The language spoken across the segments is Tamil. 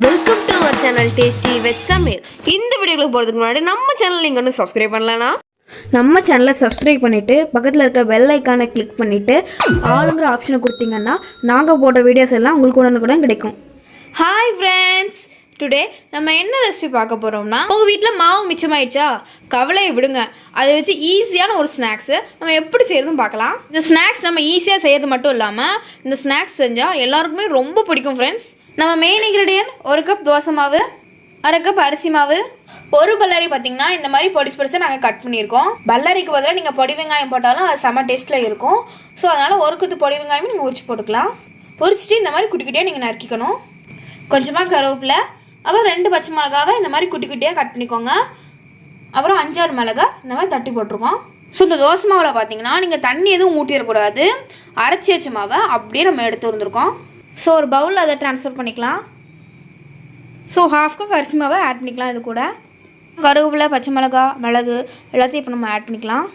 Welcome to our channel tasty veg சமையல். இந்த வீடியோக்கு போகிறதுக்கு முன்னாடி நம்ம சேனல் நீங்கள் ஒன்றும் சப்ஸ்கிரைப் பண்ணலன்னா நம்ம சேனலை சப்ஸ்கிரைப் பண்ணிவிட்டு பக்கத்தில் இருக்க பெல் ஐக்கானை கிளிக் பண்ணிவிட்டு ஆளுங்கிற ஆப்ஷனை கொடுத்தீங்கன்னா நாங்கள் போடுற வீடியோஸ் எல்லாம் உங்களுக்கு உடனுக்குடன் கிடைக்கும். ஹாய் ஃப்ரெண்ட்ஸ், டுடே நம்ம என்ன ரெசிபி பார்க்க போகிறோம்னா, உங்கள் வீட்டில் மாவு மிச்சமாயிடுச்சா, கவலையை விடுங்க. அதை வச்சு ஈஸியான ஒரு ஸ்நாக்ஸு நம்ம எப்படி செய்யறதுன்னு பார்க்கலாம். இந்த ஸ்நாக்ஸ் நம்ம ஈஸியாக செய்யறது மட்டும் இல்லாமல் இந்த ஸ்நாக்ஸ் செஞ்சால் எல்லாருக்குமே ரொம்ப பிடிக்கும் ஃப்ரெண்ட்ஸ். நம்ம மெயின் இன்க்ரீடியன்ட் 1 கப் தோசை மாவு, 1/2 கப் அரிசி மாவு, ஒரு பல்லாரி பார்த்தீங்கன்னா இந்த மாதிரி பொடிசு நாங்கள் கட் பண்ணியிருக்கோம். பல்லாரிக்கு பதிலாக நீங்கள் பொடி வெங்காயம் போட்டாலும் அது செம்ம டேஸ்ட்டில் இருக்கும். ஸோ அதனால் 1 கத்து பொடி வெங்காயமும் நீங்கள் உரிச்சு போட்டுக்கலாம். உரிச்சிட்டு இந்த மாதிரி குட்டி குட்டியாக நீங்கள் நறுக்கிக்கணும். கொஞ்சமாக கருவேப்பிலை, அப்புறம் 2 பச்சை மிளகாவை இந்த மாதிரி குட்டி குட்டியாக கட் பண்ணிக்கோங்க. அப்புறம் 5-6 மிளகாய் இந்த மாதிரி தட்டி போட்டிருக்கோம். ஸோ இந்த தோசை மாவில் பார்த்தீங்கன்னா நீங்கள் தண்ணி எதுவும் ஊற்றிடக்கூடாது. அரைச்சி வச்ச மாவை அப்படியே நம்ம எடுத்து வந்திருக்கோம். ஸோ ஒரு பவுலில் அதை ட்ரான்ஸ்ஃபர் பண்ணிக்கலாம். ஸோ 1/2 கப் அரிசி மாவை ஆட் பண்ணிக்கலாம். இது கூட கருவேப்பிலை, பச்சை மிளகாய், மிளகு எல்லாத்தையும் இப்போ நம்ம ஆட் பண்ணிக்கலாம்.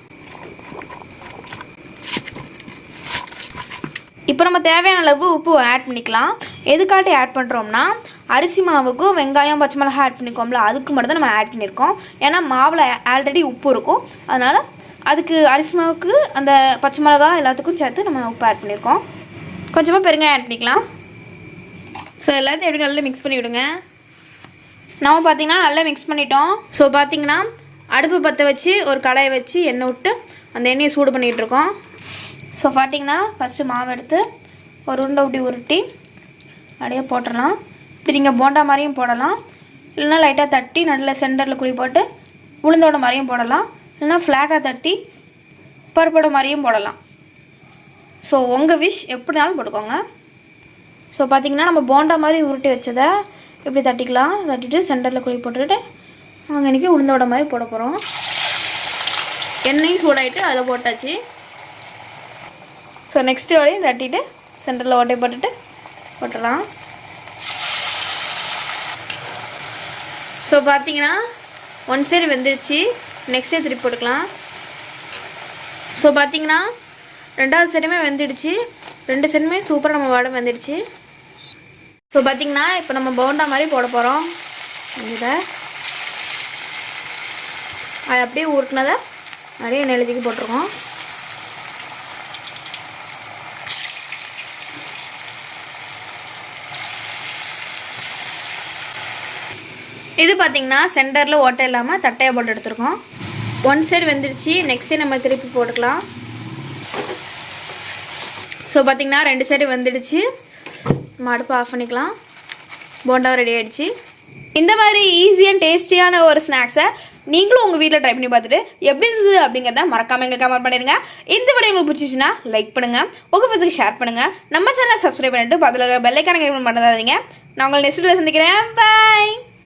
இப்போ நம்ம தேவையான அளவு உப்பு ஆட் பண்ணிக்கலாம். எதுக்காட்டி ஆட் பண்ணுறோம்னா, அரிசி மாவுக்கும் வெங்காயம் பச்சை மிளகாய் ஆட் பண்ணிக்கோம்ல, அதுக்கு மட்டும் தான் நம்ம ஆட் பண்ணியிருக்கோம். ஏன்னா மாவில் ஆல்ரெடி உப்பு இருக்கும். அதனால் அதுக்கு அரிசி மாவுக்கு அந்த பச்சை மிளகாய் எல்லாத்துக்கும் சேர்த்து நம்ம உப்பு ஆட் பண்ணியிருக்கோம். கொஞ்சமாக பெருங்காயம் ஆட் பண்ணிக்கலாம். ஸோ எல்லாத்தையும் எப்படி நல்லா மிக்ஸ் பண்ணி விடுங்க. நம்ம பார்த்திங்கன்னா நல்லா மிக்ஸ் பண்ணிட்டோம். ஸோ பார்த்திங்கன்னா அடுப்பு பற்ற வச்சு ஒரு கடாயை வச்சு எண்ணெய் விட்டு அந்த எண்ணெயை சூடு பண்ணிகிட்ருக்கோம். ஸோ பார்த்திங்கன்னா ஃபஸ்ட்டு மாவு எடுத்து ஒரு உருண்டை உருட்டி அப்படியே போட்டுடலாம். இப்படி நீங்கள் போண்டா மாதிரியும் போடலாம், இல்லைனா லைட்டாக தட்டி நல்ல சென்டரில் குழி போட்டு உளுந்தோட மாதிரியும் போடலாம், இல்லைனா ஃப்ளாட்டாக தட்டி பருப்போட மாதிரியும் போடலாம். ஸோ உங்கள் விஷ் எப்படினாலும் போட்டுக்கோங்க. ஸோ பார்த்திங்கன்னா நம்ம போண்டா மாதிரி உருட்டி வச்சதை இப்படி தட்டிக்கலாம். தட்டிட்டு சென்டரில் குழி போட்டுட்டு நாங்கள் இன்றைக்கி உளுந்தோட மாதிரி போட போகிறோம். எண்ணெயும் சூடாகிட்டு அதில் போட்டாச்சு. ஸோ நெக்ஸ்ட்டு வரையும் தட்டிட்டு சென்டரில் ஓட்டை போட்டுட்டு போட்டுடலாம். ஸோ பார்த்தீங்கன்னா 1 சைடு வெந்துடுச்சு. நெக்ஸ்ட் சைடு திருப்பி போட்டுக்கலாம். ஸோ பார்த்தீங்கன்னா 2வது சைடுமே வெந்துடுச்சு. 2 சைடுமே சூப்பராக நம்ம வடை வெந்துடுச்சு. ஸோ பார்த்தீங்கன்னா இப்போ நம்ம போண்டா மாதிரி போட போகிறோம். இதை அது அப்படியே உருட்டினதை அப்படியே நெழுதிக்கு போட்டிருக்கோம். இது பார்த்திங்கன்னா சென்டரில் ஓட்டை இல்லாமல் தட்டையாக போட்டு எடுத்துருக்கோம். 1 சைடு வெந்துடுச்சு. நெக்ஸ்ட் சைடு நம்ம திருப்பி போட்டுக்கலாம். ஸோ பார்த்திங்கன்னா 2 சைடு வெந்துடுச்சு. நம்ம அடுப்பு ஆஃப் பண்ணிக்கலாம். போண்டாவும் ரெடி ஆகிடுச்சு. இந்த மாதிரி ஈஸி அண்ட் டேஸ்டியான ஒரு ஸ்நாக்ஸை நீங்களும் உங்கள் வீட்டில் ட்ரை பண்ணி பார்த்துட்டு எப்படி இருந்தது அப்படிங்கிறத மறக்காமல் எங்களுக்கு கமெண்ட் பண்ணிடுங்க. இந்த வீடியோ உங்களுக்கு பிடிச்சிச்சுன்னா லைக் பண்ணுங்கள், உங்கள் ஃப்ரெண்ட்ஸுக்கு ஷேர் பண்ணுங்கள், நம்ம சேனலை சப்ஸ்கிரைப் பண்ணிட்டு பதில் பெல் ஐக்கானை கிளிக் பண்ணாதீங்க. நான் உங்களை நெக்ஸ்ட் வீடியோவில் சந்திக்கிறேன். பாய்.